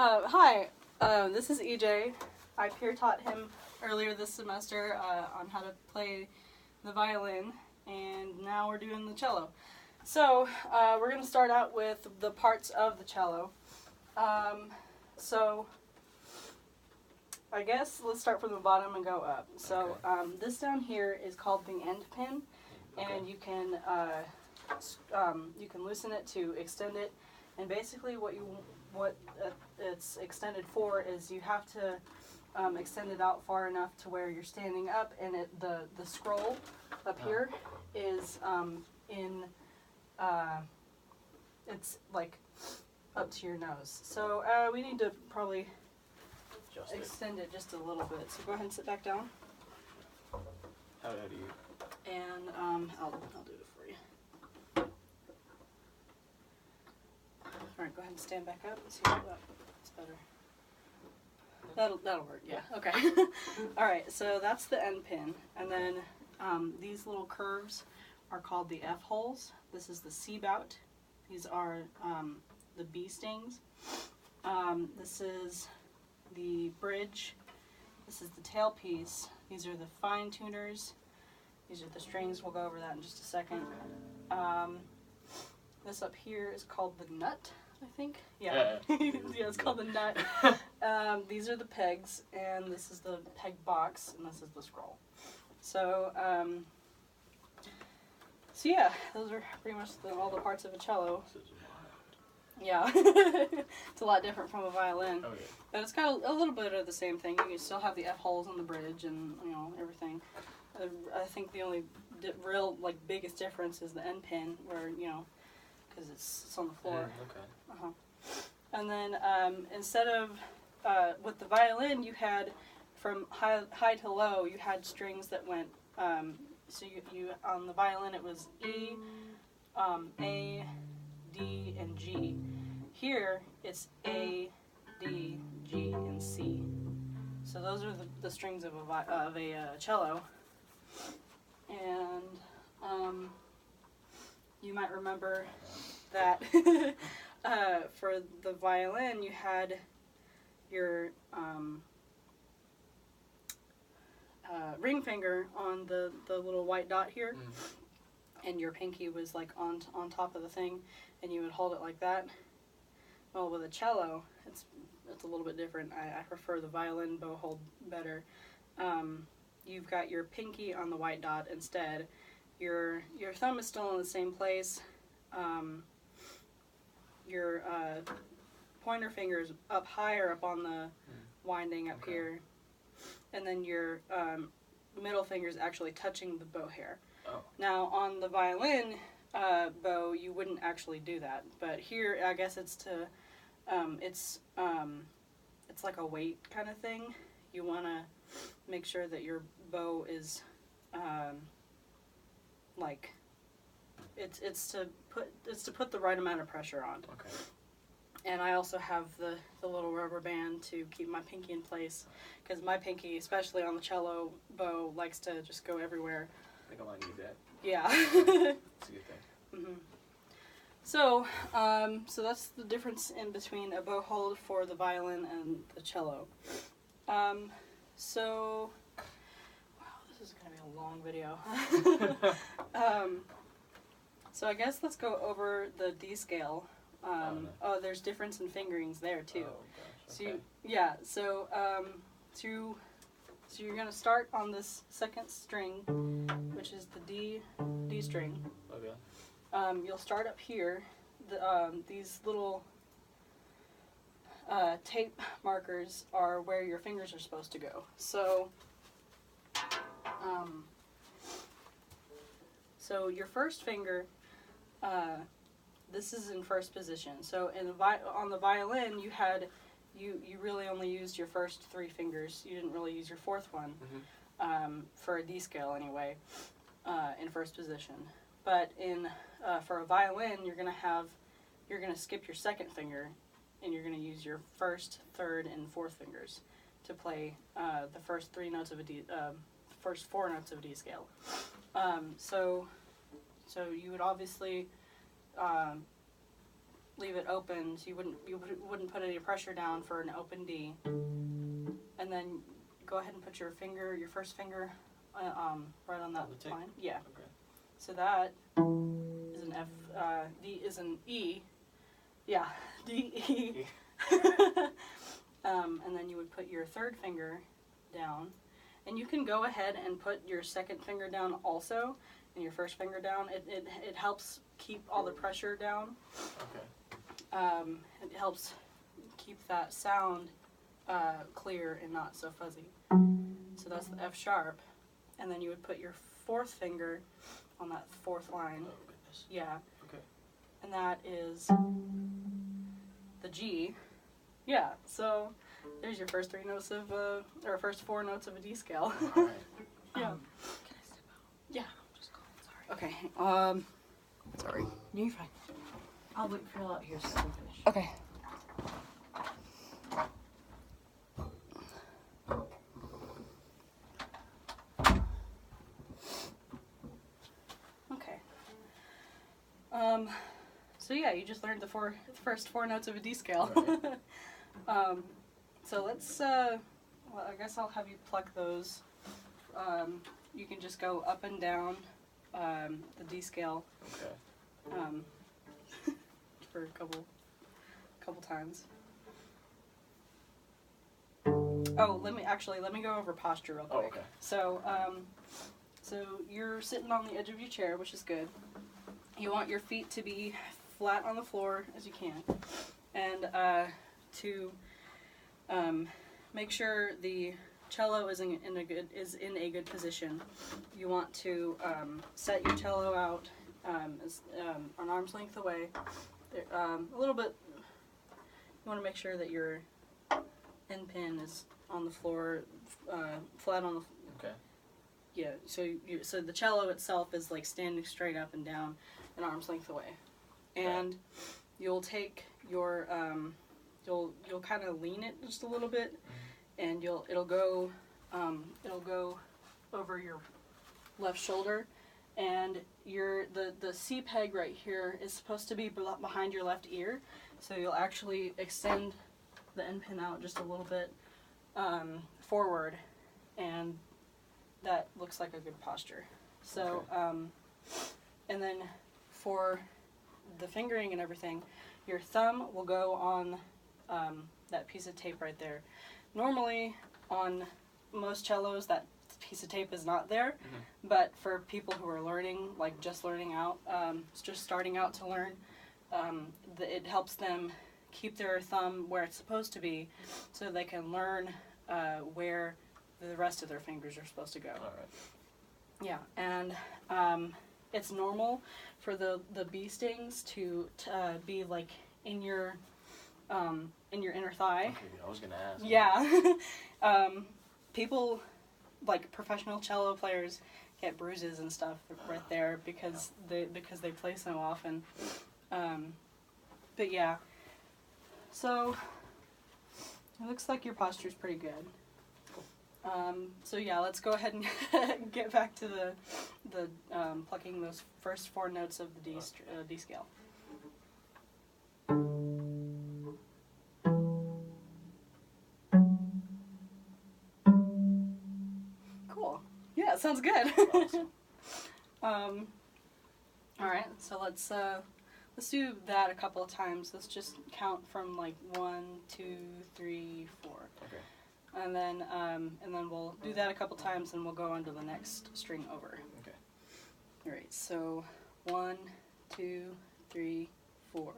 Hi, this is EJ. I peer taught him earlier this semester on how to play the violin, and now we're doing the cello. So we're going to start out with the parts of the cello. So I guess let's start from the bottom and go up. So this down here is called the end pin, and you can loosen it to extend it. And basically what it's extended for is you have to extend it out far enough to where you're standing up, and the scroll up here is it's like up to your nose. So we need to probably extend it just a little bit. So go ahead and sit back down. How do you? And I'll do it for you. All right, go ahead and stand back up and see if that's better. That'll work. Yeah. Okay. All right. So that's the end pin, and then these little curves are called the F holes. This is the C bout. These are the B stings. This is the bridge. This is the tailpiece. These are the fine tuners. These are the strings. We'll go over that in just a second. This up here is called the nut, I think. Yeah, yeah, it's called the nut. These are the pegs, and this is the peg box, and this is the scroll. So, so yeah, those are pretty much all the parts of a cello. Yeah, it's a lot different from a violin, but it's got a little bit of the same thing. You can still have the F holes on the bridge, and everything. I think the only real biggest difference is the end pin, where because it's on the floor. Okay. And then instead of with the violin, you had from high to low, you had strings that went. So you on the violin it was E, A, D, and G. Here it's A, D, G, and C. So those are the strings of a cello. And you might remember that for the violin you had your ring finger on the little white dot here, and your pinky was on top of the thing, and you would hold it like that. Well, with a cello, it's a little bit different. I prefer the violin bow hold better. You've got your pinky on the white dot instead. Your thumb is still in the same place. Your pointer finger is up higher up on the winding up here, and then your middle finger is actually touching the bow hair. Oh. Now on the violin bow, you wouldn't actually do that, but here I guess it's to it's like a weight kind of thing. You want to make sure that your bow is it's to put the right amount of pressure on. Okay. And I also have the little rubber band to keep my pinky in place, because my pinky, especially on the cello bow, likes to just go everywhere. I think I might need that. Yeah. That's a good thing. Mm-hmm. So, so that's the difference in between a bow hold for the violin and the cello. So, wow, this is going to be a long video. So I guess let's go over the D scale. Oh, there's difference in fingerings there too. Oh, gosh. So Okay. so you're gonna start on this second string, which is the D string. Okay. You'll start up here. These little tape markers are where your fingers are supposed to go. So, so your first finger, this is in first position. So on the violin, you really only used your first three fingers. You didn't really use your fourth one, for a D scale anyway, in first position. But for a violin, you're gonna skip your second finger, and you're gonna use your first, third, and fourth fingers to play the first three notes of first four notes of a D scale. So you would obviously leave it open, so you wouldn't put any pressure down for an open D. And then go ahead and put your first finger, right on that line. Yeah. Okay. So that is an F. D is an E. Yeah. D E. And then you would put your third finger down, and you can go ahead and put your second finger down also, and your first finger down. It helps keep all the pressure down. Okay. It helps keep that sound clear and not so fuzzy. So that's the F sharp, and then you would put your fourth finger on that fourth line. Oh goodness. Yeah. Okay. And that is the G. Yeah. So there's your first three notes of or first four notes of a D scale. All right. Yeah. Can I step out? Yeah. I'm just calling. Sorry. Okay. Sorry. No, you're fine. I'll wait for you out here so I can finish. Okay. Okay. So yeah, you just learned the first four notes of a D scale. Right. So let's, well, I guess I'll have you pluck those. You can just go up and down the D scale Okay. for a couple times. Oh, let me go over posture real Oh, quick. okay. So, so you're sitting on the edge of your chair, which is good. You want your feet to be flat on the floor as you can, and to make sure the cello is in a good position. You want to set your cello out an arm's length away, a little bit. You want to make sure that your end pin is on the floor, flat on the. Okay. Yeah. So the cello itself is like standing straight up and down, an arm's length away, and you'll take your you'll kind of lean it just a little bit, and it'll go over your left shoulder, and the C peg right here is supposed to be behind your left ear, so you'll actually extend the end pin out just a little bit forward, and that looks like a good posture. So and then for the fingering and everything, your thumb will go on that piece of tape right there. Normally, on most cellos, that piece of tape is not there, but for people who are learning, like just starting out to learn, it helps them keep their thumb where it's supposed to be, so they can learn where the rest of their fingers are supposed to go. All right. Yeah, and it's normal for the bee stings to be like in your inner thigh. Okay, I was gonna ask. Yeah. People, like professional cello players, get bruises and stuff right there because they play so often. But yeah. So it looks like your posture's pretty good. So yeah, let's go ahead and get back to the plucking those first four notes of the D scale. Cool. Yeah, sounds good. Awesome. All right, so let's do that a couple of times. Let's just count from like 1, 2, 3, 4. Okay. And then we'll do that a couple times, and we'll go on to the next string over. Okay. All right. So 1, 2, 3, 4.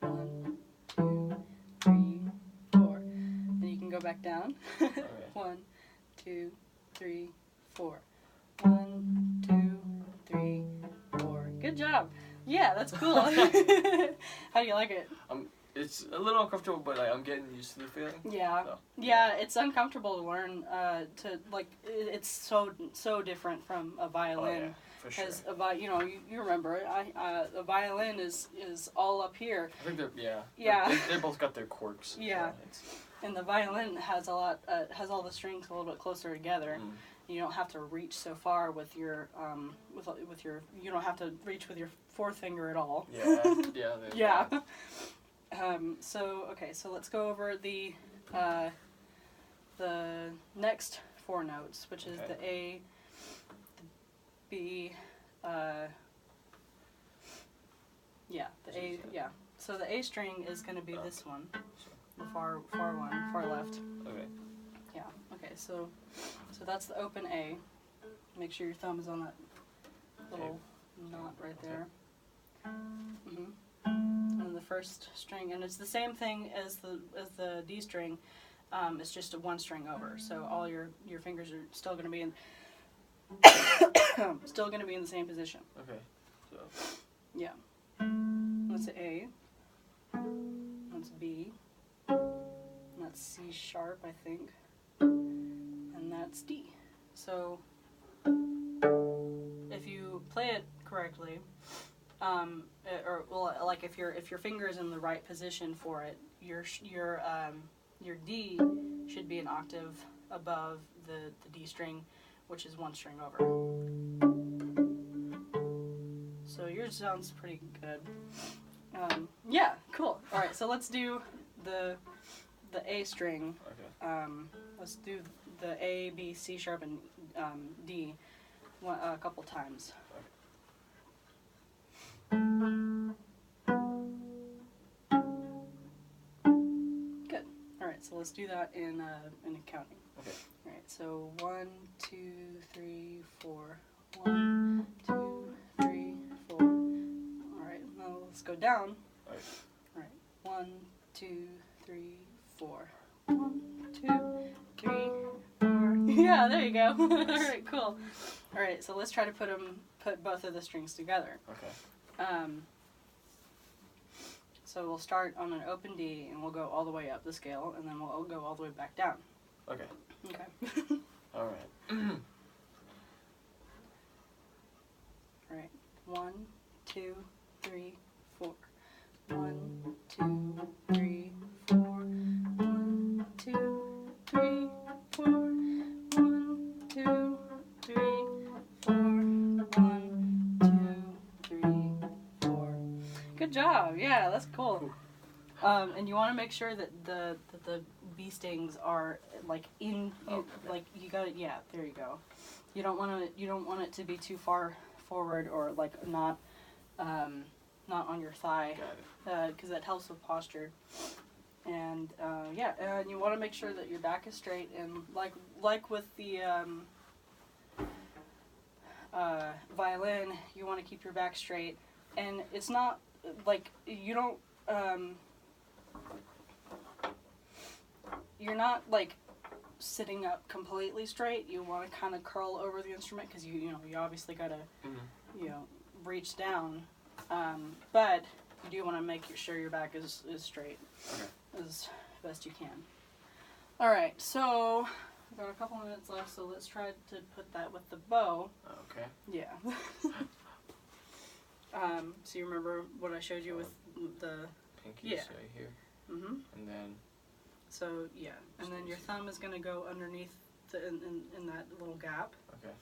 1, 2, 3, 4. And you can go back down. All right. 1, 2, 3, 4. 1, 2, 3, 4. Good job. Yeah, that's cool. How do you like it? It's a little uncomfortable, but I'm getting used to the feeling. Yeah, So. yeah, it's uncomfortable to learn. It's so different from a Oh violin. yeah, for sure. Because you remember, a violin is all up here, I think they're Yeah. They both got their quirks. Yeah. So and the violin has all the strings a little bit closer together. You don't have to reach so far with your with your. You don't have to reach with your fourth finger at all. Yeah. Yeah. there's Yeah. that. So okay, so let's go over the next four notes, which is Okay. the A, the B, the A, yeah. So the A string is going to be this one, the far one, far left. Okay. Yeah. Okay. So that's the open A. Make sure your thumb is on that little knot right there. Mhm. And the first string, and it's the same thing as the D string. It's just a one string over. So all your fingers are still going to be in the same position. Okay. So. Yeah. That's A. That's B. That's C sharp, I think. And that's D. So if you play it correctly, like if your finger is in the right position for it, your D should be an octave above the D string, which is one string over. So yours sounds pretty good. Yeah, cool. All right, so let's do the A string. Okay. Let's do the A, B, C sharp, and D a couple times. Good. All right, so let's do that in counting. Okay. All right, so 1, 2, 3, 4. 1, 2, 3, 4. All right, now let's go down. All right. All right, 1, 2, 3, 4. 1, 2, 3, 4. Yeah, there you go. All right, cool. All right, so let's try to put both of the strings together. Okay. So we'll start on an open D, and we'll go all the way up the scale, and then we'll go all the way back down. Okay. Okay. All right. All right. 1, 2, 3, 4. 1, 2, 3, 4. 1, 2, 3, 4. 1, 2, 3, 4. 1, 2, 3, 4. Good job. Yeah, that's cool. And you want to make sure that the bee stings are like like you got it. Yeah, there you go. You don't want it to be too far forward or like not on your thigh, because that helps with posture. And and you want to make sure that your back is straight, and like with the violin, you want to keep your back straight, and it's not like you don't you're not like sitting up completely straight. You want to kind of curl over the instrument, because you obviously got to reach down, but you do want to make sure your back is straight as best you can. All right, so we've got a couple minutes left, so let's try to put that with the bow. Okay. Yeah. So you remember what I showed you with the Pinkies right here. Mm-hmm. And then. So yeah, and then your thumb is gonna go underneath in that little gap. Okay.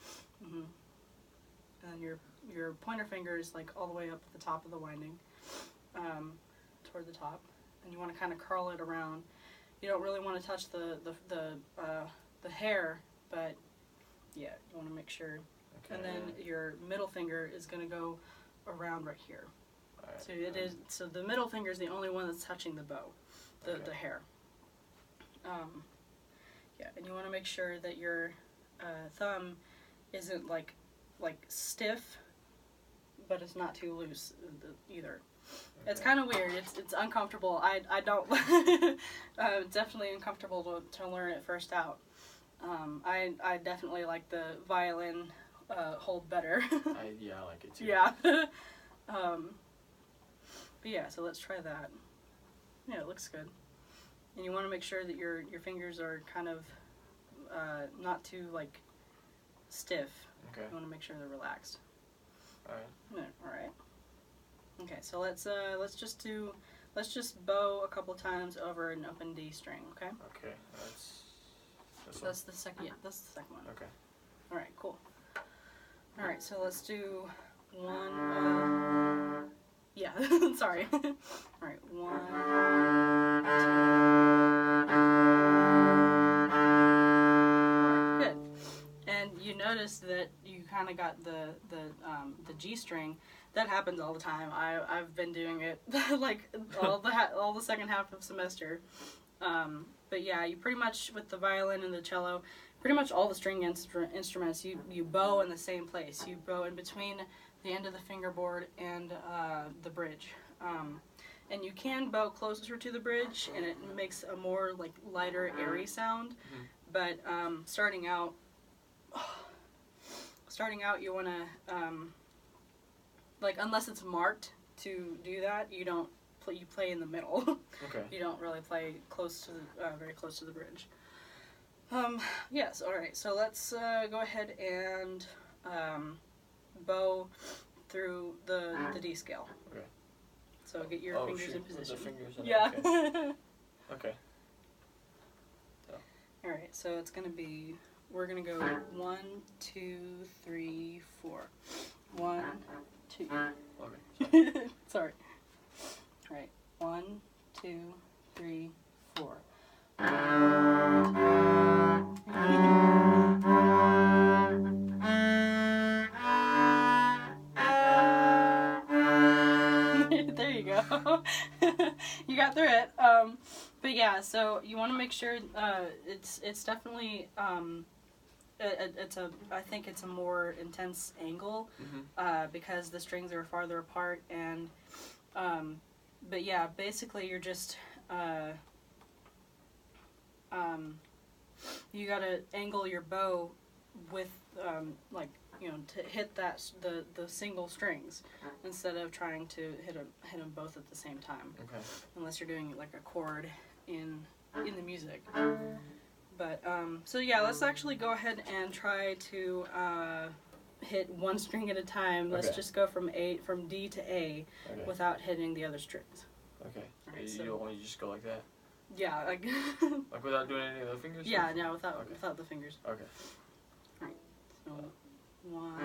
Mhm. And your pointer finger is like all the way up at the top of the winding, toward the top, and you want to kind of curl it around. You don't really want to touch the hair, but yeah, you want to make sure. Okay. And then your middle finger is gonna go around right here. All right. So it is. So the middle finger is the only one that's touching the bow, the hair. And you want to make sure that your thumb isn't like stiff, but it's not too loose either. Okay. It's kind of weird. It's uncomfortable. I don't. It's definitely uncomfortable to learn it first out. I definitely like the violin hold better. I like it too. Yeah. But yeah, so let's try that. Yeah, it looks good. And you want to make sure that your fingers are kind of not too like stiff. Okay. You want to make sure they're relaxed. All right. Yeah, all right. Okay, so let's just bow a couple times over an open D string. Okay. Okay. That's So that's the second. Yeah, that's the second one. Okay. All right, cool. All right, so let's do one. Yeah, sorry. All right, 1, 2. Good. And you notice that you kind of got the G string. That happens all the time. I've been doing it like all the second half of semester. But yeah, you pretty much with the violin and the cello, pretty much all the string instruments, you bow in the same place. You bow in between the end of the fingerboard and the bridge. And you can bow closer to the bridge, and it makes a more like lighter, airy sound. Mm-hmm. But starting out, you want to like unless it's marked to do that, you don't play. You play in the middle. Okay. You don't really play close to very close to the bridge. Yes. All right. So let's go ahead and bow through the D scale. Okay. So get your fingers in Put position. the fingers in Yeah. Okay. Okay. All right. So it's gonna be. We're gonna go 1, 2, 3, 4. 1, 2. Okay. Sorry. All right. 1, 2, 3, 4. There you go. You got through it. But yeah, so you want to make sure it's definitely I think it's a more intense angle because the strings are farther apart and but yeah, basically you're just you gotta angle your bow with like to hit the single strings instead of trying to hit them both at the same time. Okay. Unless you're doing like a chord in the music. But so yeah, let's actually go ahead and try to hit one string at a time. Let's Okay. just go from D to A Okay. without hitting the other strings. Okay. Alright, You so- don't want to just go like that? Yeah, like Like without doing any of the fingers? yeah, no, without Okay. without the fingers. Okay. So 1.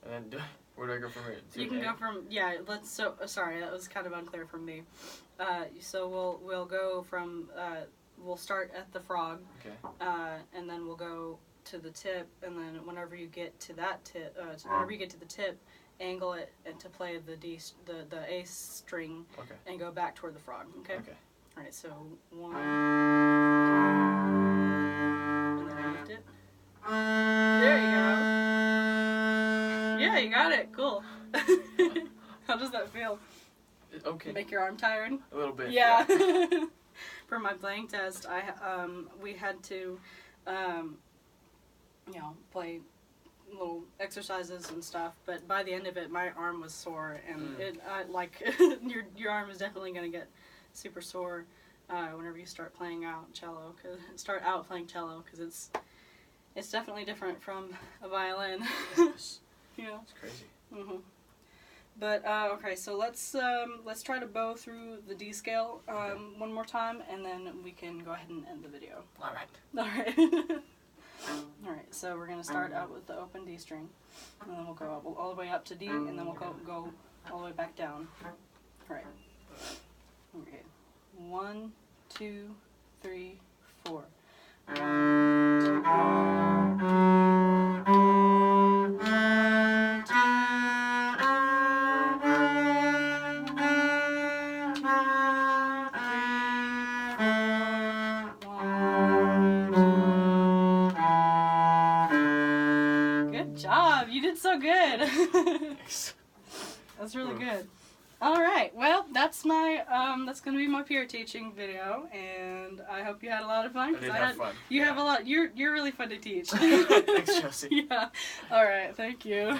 And then where do I go from here? To You can A? go from sorry, that was kind of unclear from me. So we'll go from we'll start at the frog. Okay. And then we'll go to the tip, and then whenever you get to that tip, whenever you get to the tip, angle it and to play the A string, Okay. and go back toward the frog. Okay. Okay. All right. So 1, and then I lift it. There you go. Yeah, you got it. Cool. How does that feel? Okay. Make your arm tired? A little bit. Yeah. For my playing test, we had to, play little exercises and stuff. But by the end of it, my arm was sore, and your arm is definitely gonna get super sore whenever you start playing out cello. Playing cello, because it's definitely different from a violin. Yes. Yeah. It's crazy. Mhm. But okay, so let's try to bow through the D scale one more time, and then we can go ahead and end the video. All right. All right. All right. So we're gonna start out with the open D string, and then we'll go all the way up to D, and then we'll go all the way back down. All right. Okay. 1, 2, 3, 4. 1, 2, 3. Good job. You did so good. Thanks. That's really good. All right. Well, that's my that's gonna be my peer teaching video, and I hope you had a lot of fun. I did have fun. You have a lot. You're really fun to teach. Thanks, Chelsea. Yeah. All right. Thank you.